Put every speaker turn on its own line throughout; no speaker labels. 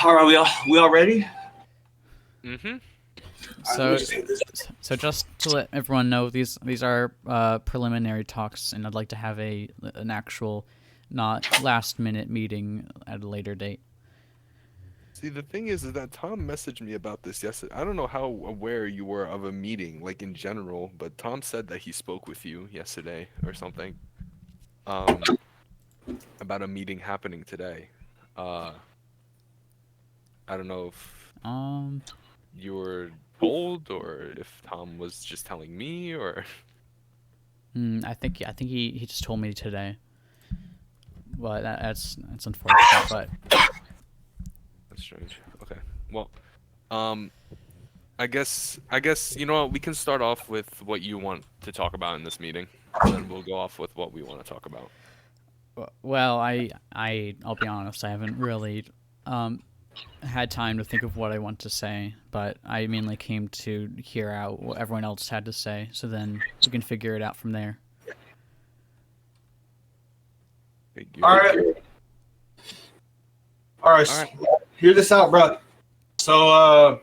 All right, we all ready?
Mm-hmm.
So just to let everyone know, these are preliminary talks, and I'd like to have an actual, not last minute meeting at a later date.
See, the thing is that Tom messaged me about this yesterday. I don't know how aware you were of a meeting, like in general, but Tom said that he spoke with you yesterday or something, um, about a meeting happening today. Uh, I don't know if
Um,
you were told or if Tom was just telling me or.
I think he just told me today, but that's unfortunate. But
That's strange. Okay. Well, um, I guess you know what, we can start off with what you want to talk about in this meeting, and then we'll go off with what we want to talk about.
well, I'll be honest, I haven't really had time to think of what I want to say, but I mainly came to hear out what everyone else had to say, so then we can figure it out from there.
All right. All right.
All right.
Hear this out, bro. So,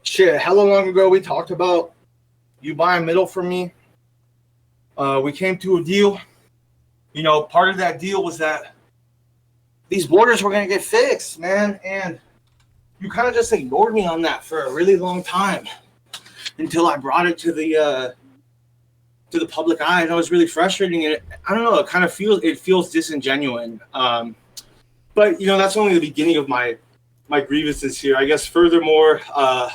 shit, hella long ago we talked about you buying middle from me. We came to a deal. You know, part of that deal was that these borders were gonna get fixed, man, and you kind of just ignored me on that for a really long time until I brought it to the public eye, and I was really frustrating. And I don't know, it feels disingenuous. But you know, that's only the beginning of my grievances here. I guess furthermore, I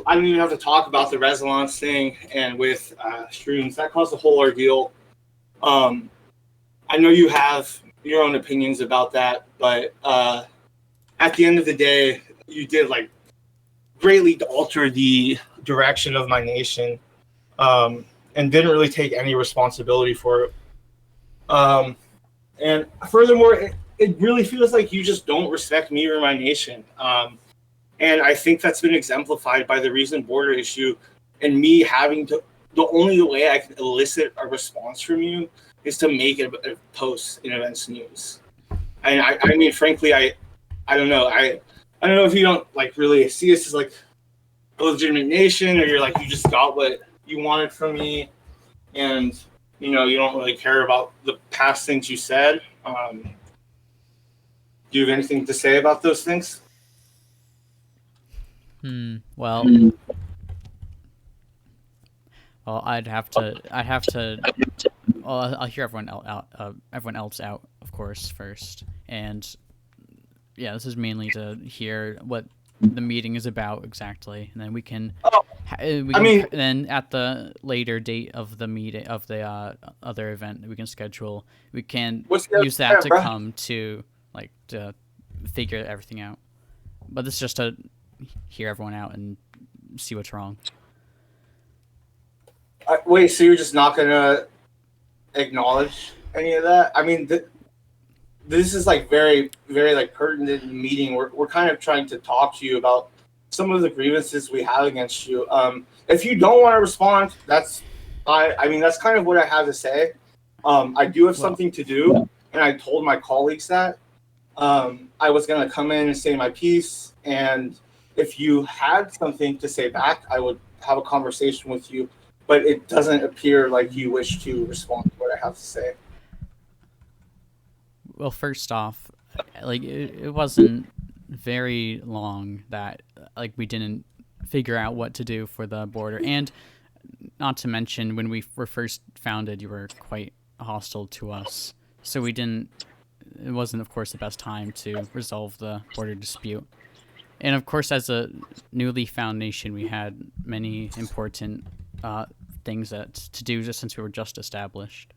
don't even have to talk about the resonance thing and with streams. That caused a whole ordeal. I know you have your own opinions about that, but at the end of the day, you did like greatly alter the direction of my nation, and didn't really take any responsibility for it. And furthermore, it really feels like you just don't respect me or my nation. And I think that's been exemplified by the recent border issue and me having to, the only way I can elicit a response from you is to make a post in Events News. And I mean, frankly, I don't know. I don't know if you don't like really see us as like a legitimate nation, or you're like, you just got what you wanted from me, and you know, you don't really care about the past things you said. Do you have anything to say about those things?
Well, I'd have to. Well, I'll hear everyone else out, of course, first, and yeah, this is mainly to hear what the meeting is about exactly, and then we can. Then at the later date of the meeting of the other event that we can schedule, we can use that to come to to figure everything out. But this is just to hear everyone out and see what's wrong.
Wait, so you're just not gonna acknowledge any of that? I mean, this is like very, very like pertinent meeting. We're kind of trying to talk to you about some of the grievances we have against you. If you don't want to respond, that's I mean, that's kind of what I have to say. I do have something to do, and I told my colleagues that I was gonna come in and say my piece, and if you had something to say back, I would have a conversation with you. But it doesn't appear like you wish to respond to what I have to say.
Well, first off, like it wasn't very long that like we didn't figure out what to do for the border, and not to mention when we were first founded, you were quite hostile to us, so we didn't. It wasn't, of course, the best time to resolve the border dispute. And of course, as a newly found nation, we had many important things to do just since we were just established.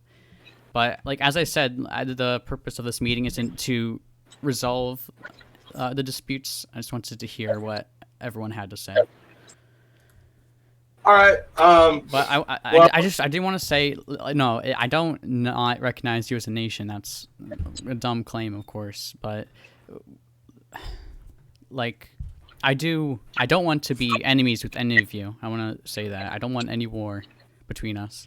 But like as I said, the purpose of this meeting isn't to resolve the disputes. I just wanted to hear what everyone had to say.
All right.
But I didn't want to say no. I don't not recognize you as a nation. That's a dumb claim, of course. But like, I don't want to be enemies with any of you. I want to say that I don't want any war between us.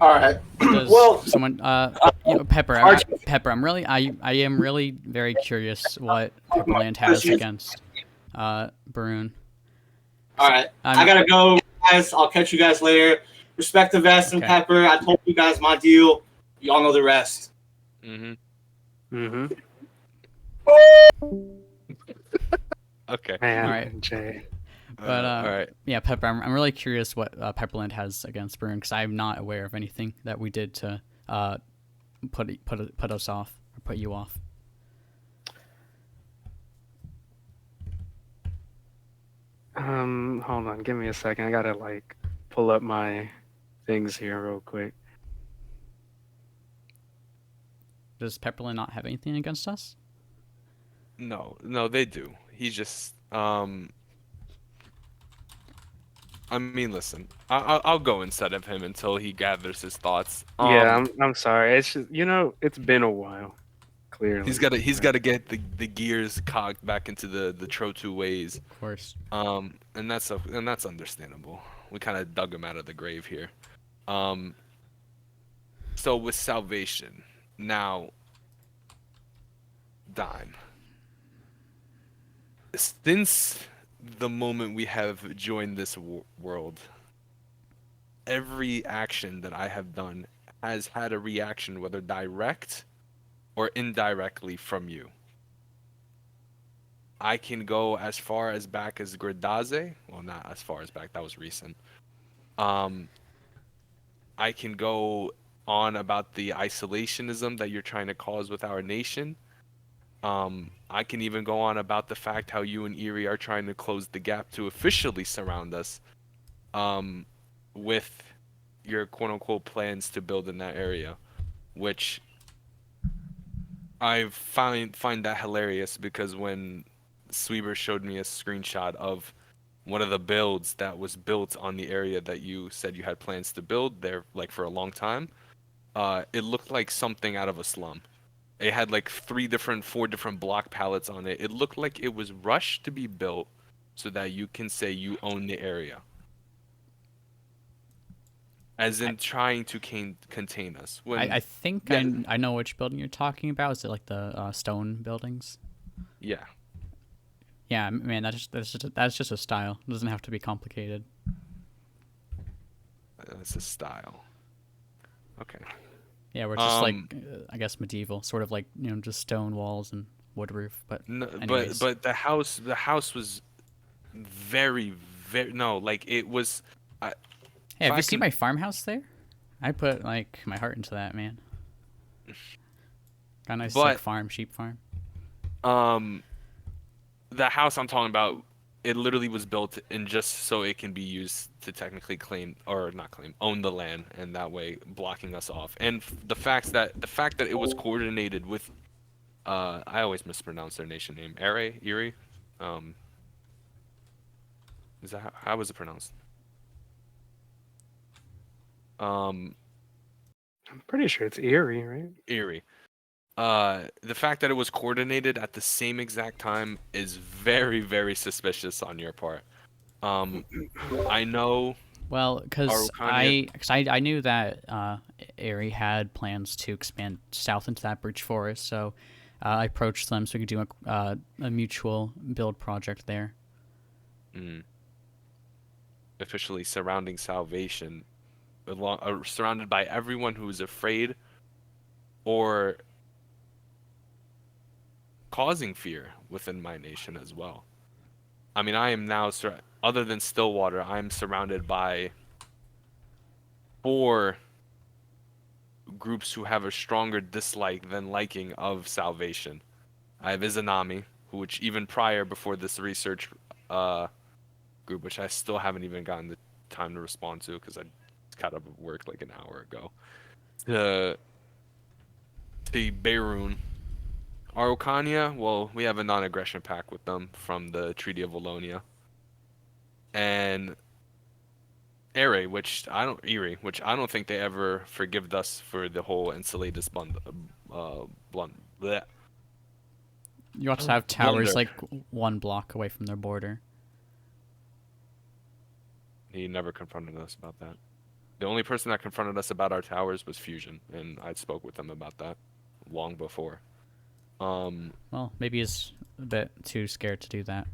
All right.
Does
Well,
someone Pepper, Pepper, I am really very curious what Pepperland has against Berun.
all right. I gotta go, guys. I'll catch you guys later. Respect the vest and
Okay.
Pepper. I told you guys my deal. Y'all know the rest.
Okay.
Man,
All right.
Jay.
But
all right.
yeah, Pepper, I'm really curious what Pepperland has against Berun because I'm not aware of anything that we did to put us off or put you off.
Hold on, give me a second. I gotta like pull up my things here real quick.
Does Pepperland not have anything against us?
No, they do. He's just I mean, listen. I'll go instead of him until he gathers his thoughts.
Yeah, I'm sorry. It's just it's been a while. Clearly,
He's got to get the gears cogged back into the Trotu ways.
Of course.
And that's understandable. We kind of dug him out of the grave here. So with Salvation now, Dime. Since the moment we have joined this world, every action that I have done has had a reaction, whether direct or indirectly, from you. I can go as far as back as Gredaze. Well, not as far as back. That was recent. I can go on about the isolationism that you're trying to cause with our nation. I can even go on about the fact how you and Erie are trying to close the gap to officially surround us with your quote-unquote plans to build in that area, which I find that hilarious because when Sweeber showed me a screenshot of one of the builds that was built on the area that you said you had plans to build there like for a long time, it looked like something out of a slum. It had like 4 different block pallets on it. It looked like it was rushed to be built so that you can say you own the area. As in trying to contain us.
I think
Yeah.
I know which building you're talking about. Is it like the stone buildings?
Yeah.
Yeah, man, that's just a style. It doesn't have to be complicated.
That's a style. Okay.
Yeah, we're just like I guess medieval, sort of like just stone walls and wood roof. But
No,
anyways.
but the house was very like it was.
Hey, have you seen my farmhouse there? I put like my heart into that, man. Got a nice like sheep farm.
The house I'm talking about, it literally was built in just so it can be used to technically own the land, and that way blocking us off. And the fact that it was coordinated with, I always mispronounce their nation name, Erie. Is that how was it pronounced?
I'm pretty sure it's Erie, right?
Erie. The fact that it was coordinated at the same exact time is very, very suspicious on your part. I know.
Well, because I knew that Erie had plans to expand south into that birch forest, so I approached them so we could do a mutual build project there.
Officially surrounding Salvation, surrounded by everyone who is afraid or causing fear within my nation as well. I mean, I am now, other than Stillwater, I'm surrounded by 4 groups who have a stronger dislike than liking of Salvation. I have Izanami, which even prior, before this research group, which I still haven't even gotten the time to respond to because I got up at work like an hour ago, to Berun. Araucania, well, we have a non-aggression pact with them from the Treaty of Wallonia. And Erie, which I don't think they ever forgive us for the whole Enceladus bleh.
You also have towers
Blunder.
like 1 block away from their border.
He never confronted us about that. The only person that confronted us about our towers was Fusion, and I spoke with them about that long before.
Well, maybe he's a bit too scared to do that.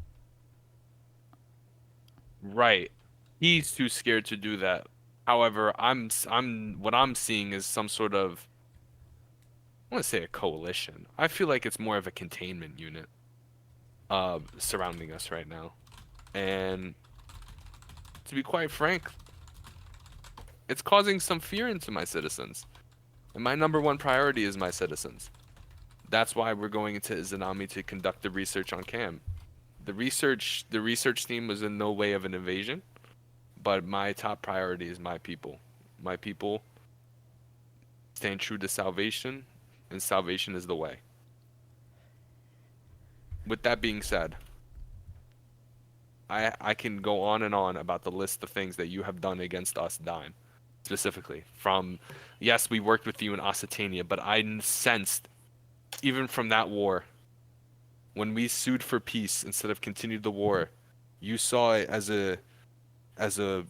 Right. He's too scared to do that. However, what I'm seeing is some sort of, I want to say a coalition. I feel like it's more of a containment unit surrounding us right now. And to be quite frank, it's causing some fear into my citizens. And my number one priority is my citizens. That's why we're going into Izanami to conduct the research on Cam. The research team was in no way of an invasion, but my top priority is my people. My people staying true to salvation, and salvation is the way. With that being said, I can go on and on about the list of things that you have done against us, Dime, specifically. From, yes, we worked with you in Occitania, but I sensed, even from that war, when we sued for peace instead of continued the war, you saw it as a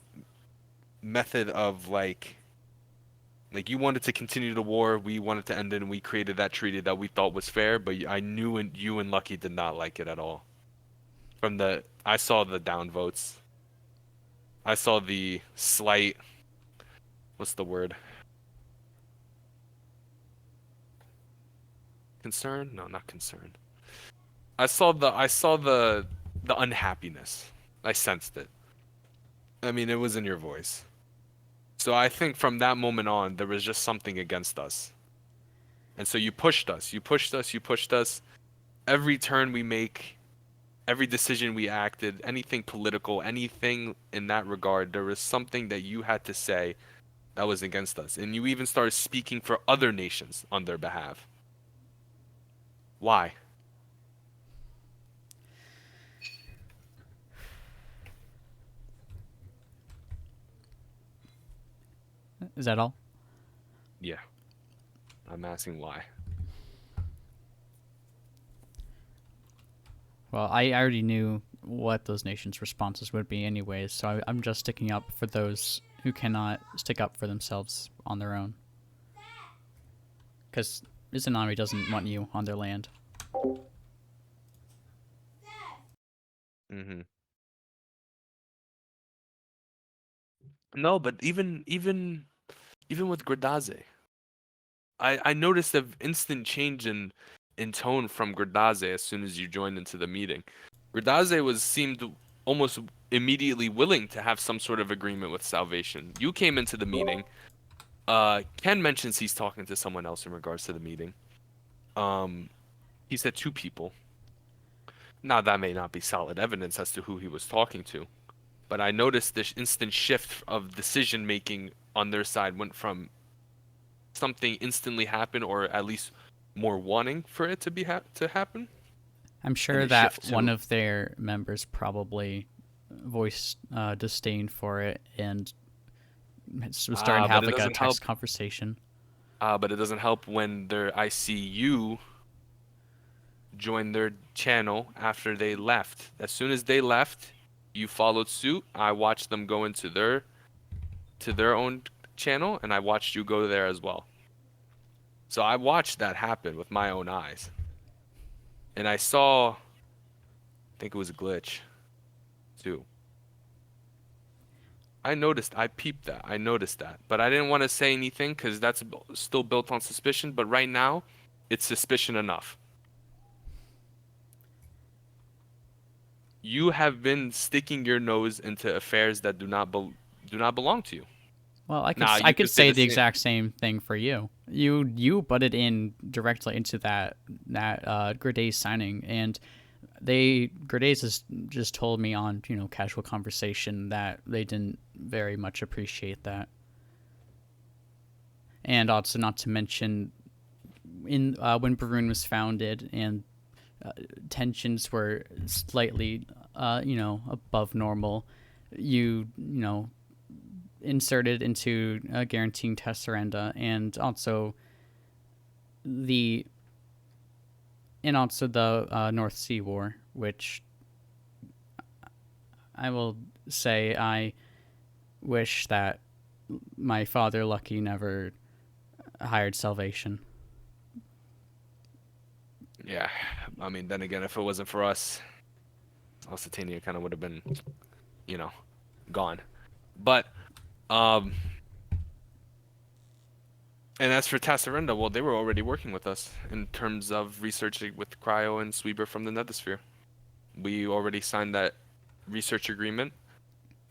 method of like you wanted to continue the war, we wanted to end it, and we created that treaty that we thought was fair, but I knew you and Lucky did not like it at all. I saw the downvotes. I saw the slight, what's the word? Concern? No, not concern. I saw the unhappiness. I sensed it. I mean, it was in your voice. So I think from that moment on, there was just something against us. And so you pushed us. You pushed us. You pushed us. Every turn we make, every decision we acted, anything political, anything in that regard, there was something that you had to say that was against us. And you even started speaking for other nations on their behalf. Why?
Is that all?
Yeah. I'm asking why.
Well, I already knew what those nations' responses would be anyways, so I'm just sticking up for those who cannot stick up for themselves on their own. Because Izanami doesn't want you on their land.
Mm-hmm. No, but even with Gradaze, I noticed an instant change in tone from Gradaze as soon as you joined into the meeting. Gradaze seemed almost immediately willing to have some sort of agreement with Salvation. You came into the meeting. Ken mentions he's talking to someone else in regards to the meeting. He said 2 people. Now that may not be solid evidence as to who he was talking to, but I noticed this instant shift of decision making on their side went from something instantly happen, or at least more wanting for it to be to happen.
I'm sure
it
that
shift
one
to-
of their members probably voiced disdain for it and was starting to
but
have
it
like a
doesn't
text
help.
conversation.
But it doesn't help when I see you join their channel after they left. As soon as they left, you followed suit. I watched them go into their own channel, and I watched you go there as well. So I watched that happen with my own eyes. And I saw, I think it was a glitch, too. I peeped that, I noticed that. But I didn't want to say anything because that's still built on suspicion. But right now, it's suspicion enough. You have been sticking your nose into affairs that do not belong to you.
Well, I could
Nah,
I
you
could
could say
say
the
the
same.
exact same thing for you. You butted in directly into that Gradaze signing, and Gradaze has just told me on casual conversation that they didn't very much appreciate that, and also not to mention in when Berun was founded and tensions were slightly above normal, you inserted into guaranteeing Tasarenda, and also the North Sea War, which I will say I wish that my father, Lucky, never hired Salvation.
Yeah, I mean, then again, if it wasn't for us, Lusitania kind of would have been, gone. But, and as for Tasarenda, well, they were already working with us in terms of researching with Cryo and Sweeper from the Nethersphere. We already signed that research agreement.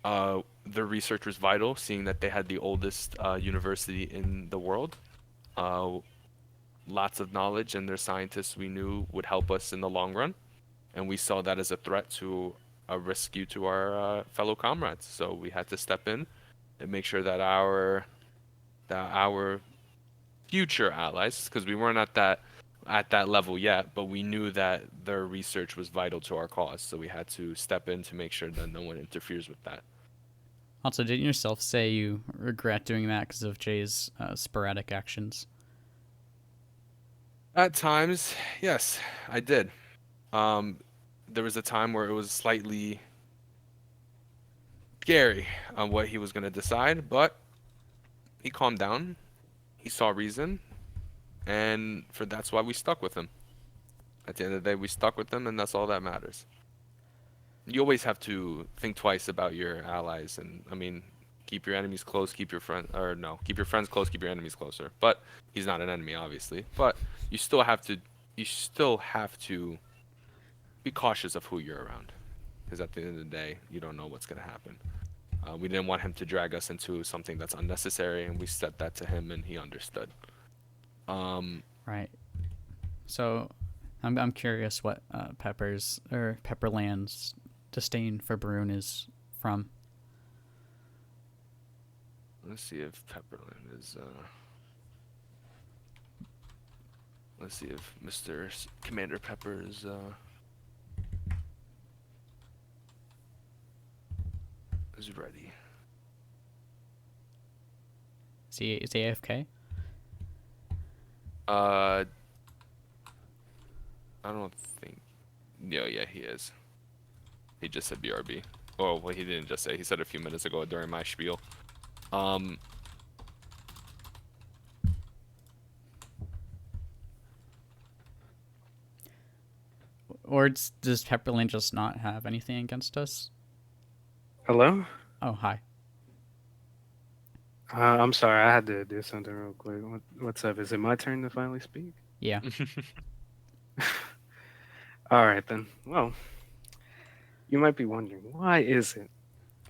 Their research was vital, seeing that they had the oldest university in the world. Lots of knowledge, and their scientists we knew would help us in the long run. And we saw that as a threat to a rescue to our fellow comrades. So we had to step in and make sure that our future allies, because we weren't at that level yet, but we knew that their research was vital to our cause. So we had to step in to make sure that no one interferes with that.
Also, didn't you yourself say you regret doing that because of Jay's sporadic actions?
At times, yes, I did. There was a time where it was slightly scary on what he was going to decide, but he calmed down. He saw reason, and that's why we stuck with him. At the end of the day, we stuck with him, and that's all that matters. You always have to think twice about your allies, and I mean, keep your enemies close, keep your friends close, keep your enemies closer. But he's not an enemy, obviously. But you still have to be cautious of who you're around, because at the end of the day, you don't know what's gonna happen. We didn't want him to drag us into something that's unnecessary, and we said that to him, and he understood.
Right. So, I'm curious what Pepperland's disdain for Berun is from.
Let's see if Pepperland is. Let's see if Commander Pepper is. Is ready.
Is he AFK?
I don't think. Yeah, he is. He just said BRB. Oh, well, he didn't just say. He said a few minutes ago during my spiel.
Or does Pepperland just not have anything against us?
Hello?
Oh, hi.
I'm sorry, I had to do something real quick. What's up? Is it my turn to finally speak?
Yeah.
All right, then. Well, you might be wondering, why is it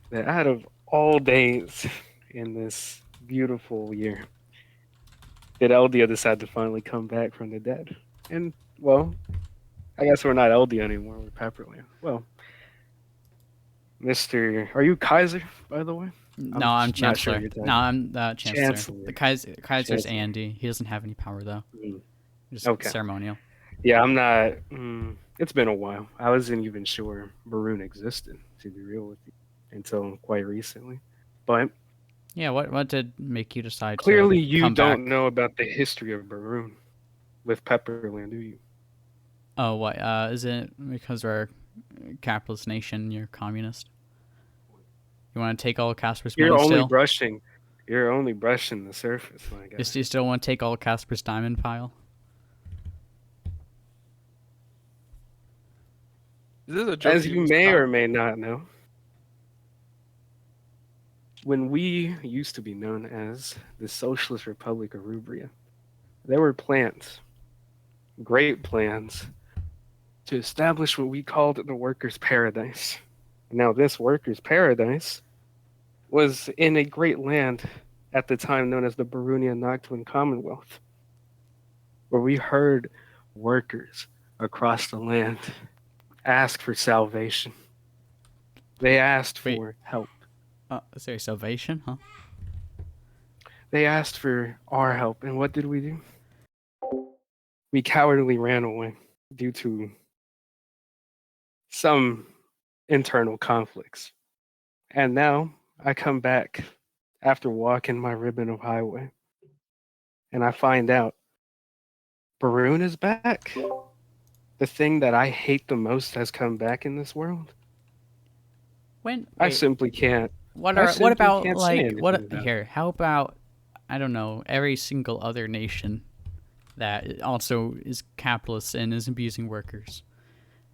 that out of all days in this beautiful year, did Eldia decide to finally come back from the dead? And, well, I guess we're not Eldia anymore, we're Pepperland. Well, are you Kaiser, by the way?
No, I'm
not sure
Chancellor.
your title.
No, I'm the Chancellor.
Chancellor.
The Kaiser's
Chancellor.
Andy. He doesn't have any power though.
Mm.
Just
Okay.
ceremonial.
Yeah, I'm not. It's been a while. I wasn't even sure Berun existed, to be real with you, until quite recently. But
Yeah, what did make you decide
clearly,
to
you
come
don't
back?
know about the history of Berun with Pepperland, do you?
Oh, what? Is it because we're a capitalist nation? You're communist. You want to take all Casper's money still?
You're only brushing the surface, my guy.
You still want to take all Casper's diamond pile?
Is this a joke?
As you may or may not know, when we used to be known as the Socialist Republic of Rubria, there were plans, great plans, to establish what we called the Workers' Paradise. Now, this Workers' Paradise was in a great land at the time known as the Berunian Commonwealth, where we heard workers across the land ask for salvation. They asked for help.
Is there salvation, huh?
They asked for our help, and what did we do? We cowardly ran away due to some internal conflicts. And now I come back after walking my ribbon of highway, and I find out Berun is back. The thing that I hate the most has come back in this world. I simply can't
what
simply
about
can't say
like
anything
what
about it.
here? How about I don't know every single other nation that also is capitalist and is abusing workers.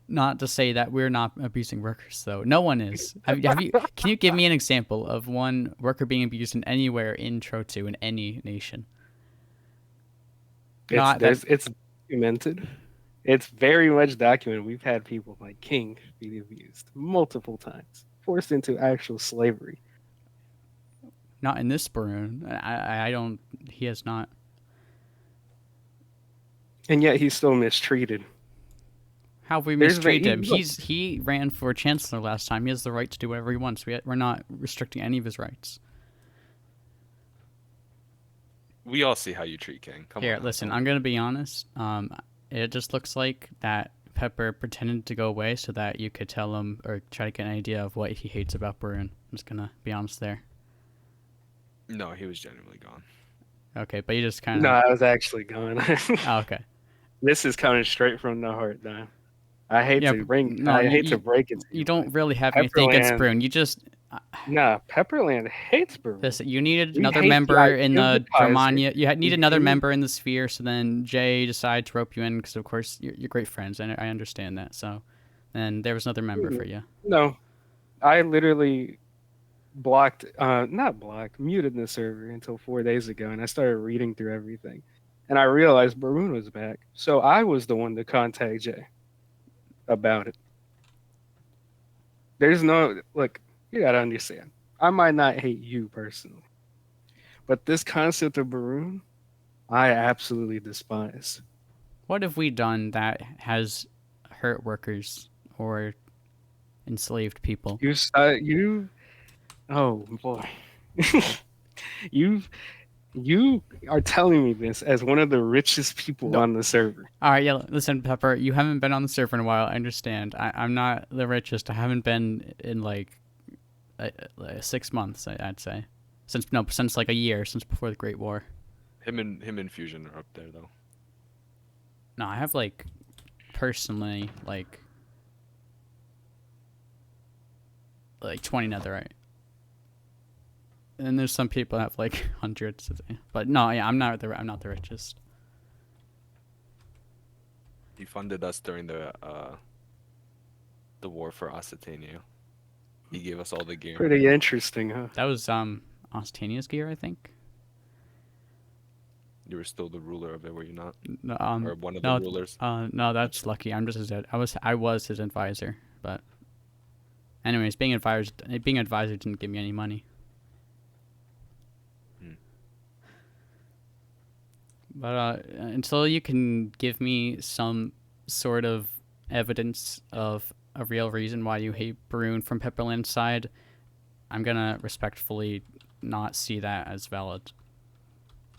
Not to say that we're not abusing workers, though. No one is. Have you? Can you give me an example of one worker being abused in anywhere in Tro2 in any nation? Not that.
It's documented. It's very much documented. We've had people like King be abused multiple times, forced into actual slavery.
Not in this Berun. I don't. He has not.
And yet he's still mistreated.
How have we
There's
mistreated
the-
him?
look.
He ran for chancellor last time. He has the right to do whatever he wants. We're not restricting any of his rights.
We all see how you treat King. Come
Here,
on.
listen. I'm gonna be honest. It just looks like that Pepper pretended to go away so that you could tell him or try to get an idea of what he hates about Berun. I'm just gonna be honest there.
No, he was genuinely gone.
Okay, but you just kind
No,
of.
I was actually gone.
Oh, okay.
This is coming straight from the heart, though. I hate
Yeah,
to bring.
no,
I
you-
hate
you-
to break it. To
You don't really have anything
Pepperland-
against Berun. You just
Nah, Pepperland hates Berun.
listen. You needed
We
another
hate the
member in
idea of
the
the Kaiser.
Romania. You need
We
another
hate-
member in the sphere. So then Jay decided to rope you in because, of course, you're great friends, and I understand that. So, then there was another member for you.
No, I literally not blocked, muted the server until 4 days ago, and I started reading through everything, and I realized Berun was back. So I was the one to contact Jay about it. There's no look. You gotta understand. I might not hate you personally, but this concept of Berun, I absolutely despise.
What have we done that has hurt workers or enslaved people?
You, oh boy, you are telling me this as one of the richest people on the server.
All right, yeah. Listen, Pepper, you haven't been on the server in a while. I understand. I'm not the richest. I haven't been in like 6 months. I'd say since like a year, since before the Great War.
Him and Fusion are up there though.
No, I have like personally like 20 netherite. And there's some people that have like hundreds, but no, yeah, I'm not the richest.
He funded us during the war for Occitania. He gave us all the gear.
Pretty interesting, huh?
That was Ostania's gear, I think.
You were still the ruler of it, were you not?
No,
Or one of
no,
the rulers?
no, that's lucky. I'm just I was his advisor, but anyways, being advisor didn't give me any money. But until you can give me some sort of evidence of a real reason why you hate Berun from Pepperland's side, I'm gonna respectfully not see that as valid.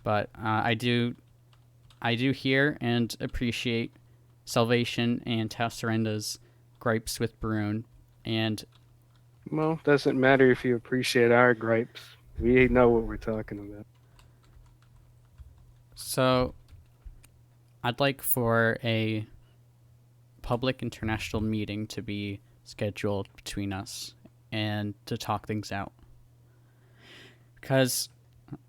But I do hear and appreciate Salvation and Tasarenda's gripes with Berun, and
Well, doesn't matter if you appreciate our gripes. We know what we're talking about.
so I'd like for a public international meeting to be scheduled between us and to talk things out. Because,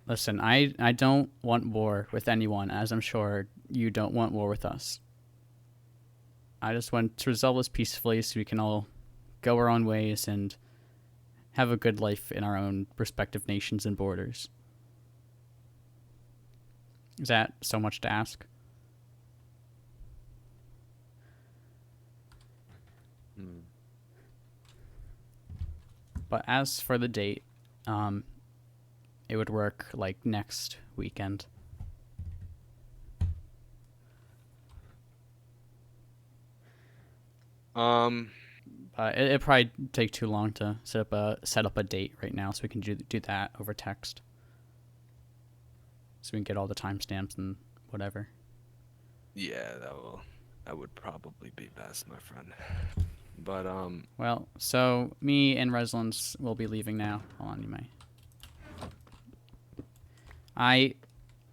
listen, I don't want war with anyone, as I'm sure you don't want war with us. I just want to resolve this peacefully so we can all go our own ways and have a good life in our own respective nations and borders. Is that so much to ask? But as for the date, it would work like next weekend. But it'd probably take too long to set up a date right now, so we can do that over text. So we can get all the timestamps and whatever.
Yeah, that would probably be best, my friend. But
Well, so me and Resilience will be leaving now. Hold on, you may. I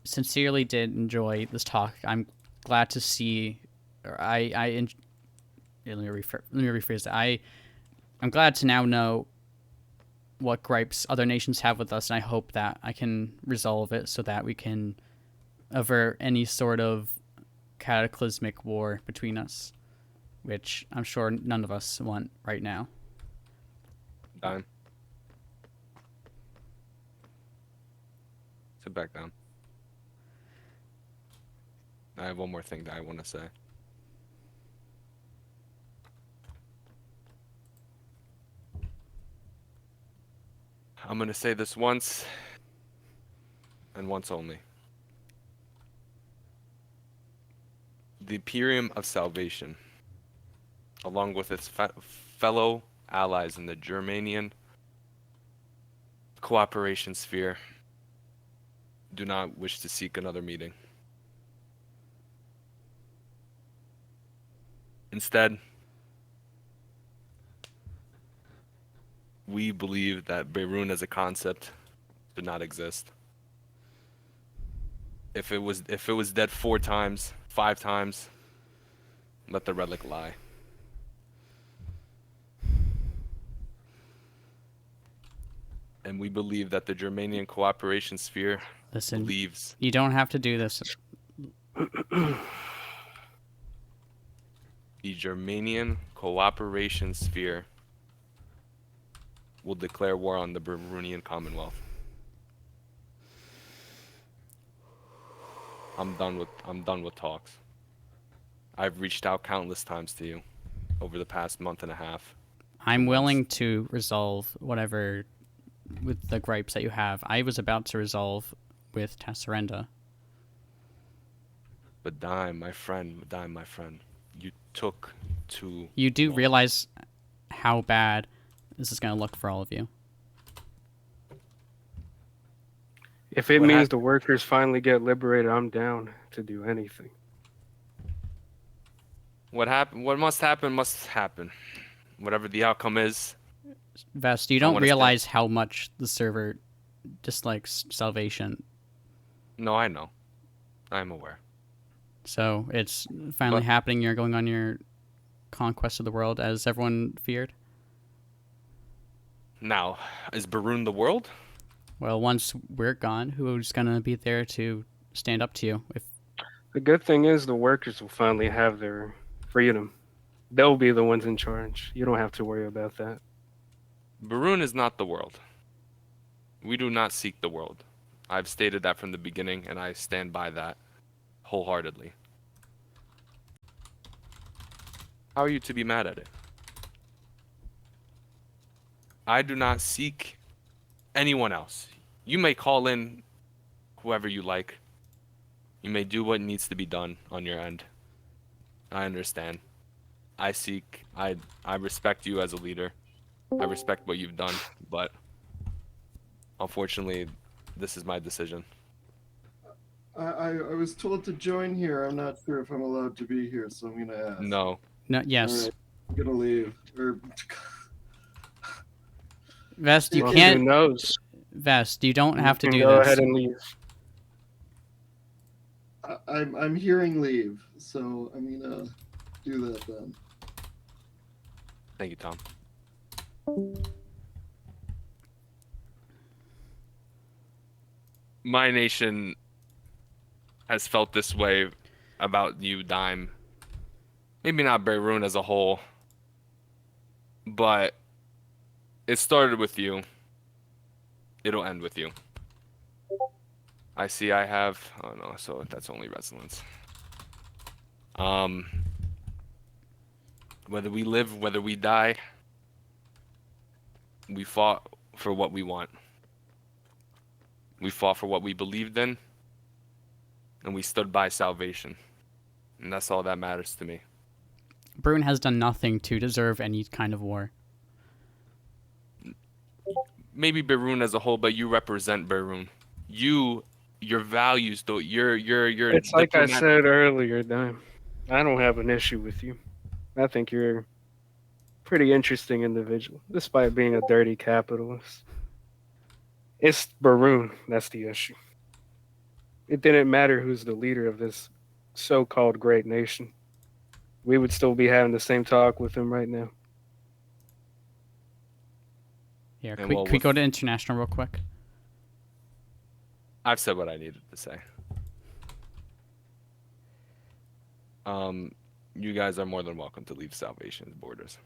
sincerely did enjoy this talk. I'm glad to see, or let me rephrase that. I'm glad to now know what gripes other nations have with us, and I hope that I can resolve it so that we can avert any sort of cataclysmic war between us, which I'm sure none of us want right now.
Dime. Sit back down. I have one more thing that I want to say. I'm going to say this once and once only. The Imperium of Salvation, along with its fellow allies in the Germanian cooperation sphere, do not wish to seek another meeting. Instead, we believe that Berun as a concept did not exist. If it was dead 4 times, 5 times, let the relic lie. And we believe that the Germanian cooperation sphere
Listen,
believes
you don't have to do this.
the Germanian cooperation sphere will declare war on the Berunian Commonwealth. I'm done with talks. I've reached out countless times to you over the past month and a half.
I'm willing to resolve whatever with the gripes that you have. I was about to resolve with Tasarenda.
But Dime, my friend, you took too
You do
long.
realize how bad this is going to look for all of you.
If it
What
means
hap-
the workers finally get liberated, I'm down to do anything.
What must happen must happen. Whatever the outcome is,
Vest, you
I
don't
wanna
realize how much the server dislikes Salvation.
no, I know. I'm aware.
So it's finally
But-
happening. You're going on your conquest of the world as everyone feared.
Now, is Berun the world?
Well, once we're gone, who's going to be there to stand up to you? If
The good thing is the workers will finally have their freedom. They'll be the ones in charge. You don't have to worry about that.
Berun is not the world. We do not seek the world. I've stated that from the beginning, and I stand by that wholeheartedly. How are you to be mad at it? I do not seek anyone else. You may call in whoever you like. You may do what needs to be done on your end. I understand. I respect you as a leader. I respect what you've done, but unfortunately, this is my decision.
I was told to join here. I'm not sure if I'm allowed to be here, so I'm gonna ask.
No.
no, yes,
All right, I'm gonna leave.
Vest, you
Well,
can't.
Who knows?
Vest, you don't have to
You can
do
go
this.
ahead and leave.
I'm hearing leave, so I'm gonna do that then.
Thank you, Tom. My nation has felt this way about you, Dime. Maybe not Berun as a whole, but it started with you. It'll end with you. I see I have... Oh no, so that's only resonance. Whether we live, whether we die, we fought for what we want. We fought for what we believed in, and we stood by salvation. And that's all that matters to me.
Berun has done nothing to deserve any kind of war.
Maybe Berun as a whole, but you represent Berun. Your values, though, your
It's like I said earlier, Dime. I don't have an issue with you. I think you're a pretty interesting individual, despite being a dirty capitalist. It's Berun that's the issue. It didn't matter who's the leader of this so-called great nation. We would still be having the same talk with him right now.
Here,
And
can
well,
we go
with-
to international real quick?
I've said what I needed to say. You guys are more than welcome to leave Salvation's borders.